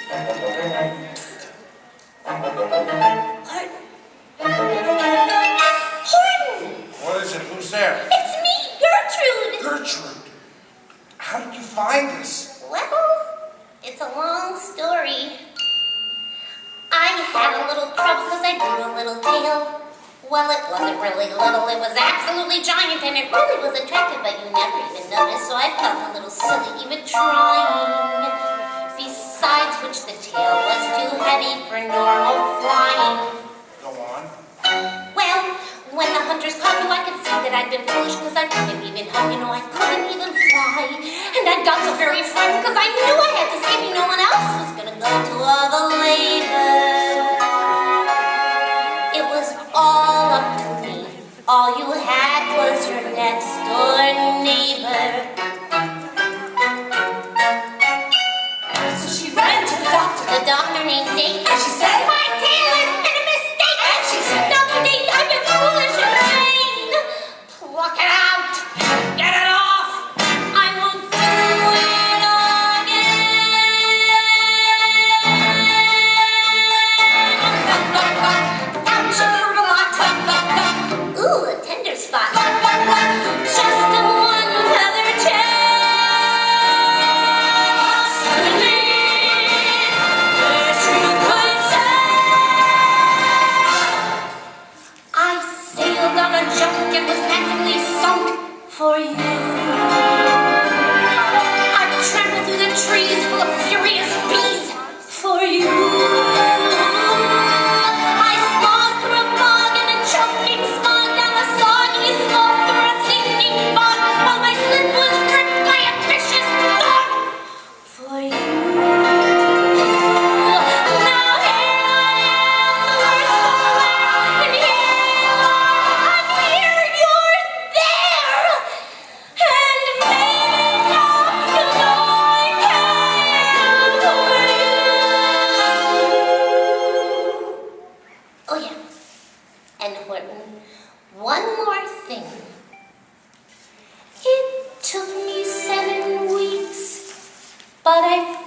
Horton! What is it? Who's there? It's me, Gertrude! Gertrude! How did you find us? Well, it's a long story. I had a little trouble because I grew a little tail. Well, it wasn't really little, it was absolutely giant, and it really was attractive, but you never even noticed, so I felt a little silly even trying. Besides which, the tail was too heavy for normal flying. Go on. Well, when the hunters caught you, I could see that I'd been foolish because I couldn't even hug, I couldn't even fly. And I got so very frightened because I knew I had to save you, no one else was going to go to all the labor. It was all up to me. All you had was your next door neighbor. So she ran to the doctor named Dave. and she said, My tail has been a mistake. And she said, Dr. Dave, I've been foolish and vain. Pluck it out. Get it off. I won't do it again. Ouch, it hurt a lot. Ooh, a tender spot. Just a one feather chest. Suddenly, Gertrude could say, I sailed on a junk and was practically sunk for you. I trampled through the trees full of furious bees for you. I slogged through a fog and a choking smog down a soggy slope through a stinking bog while my slip was gripped by a vicious dog for you. Now here I am, the worst for wear, and here you are, I'm here, you're there, and maybe now you know I care for you. Oh yeah, and Horton, one more thing. It took me 7 weeks, but I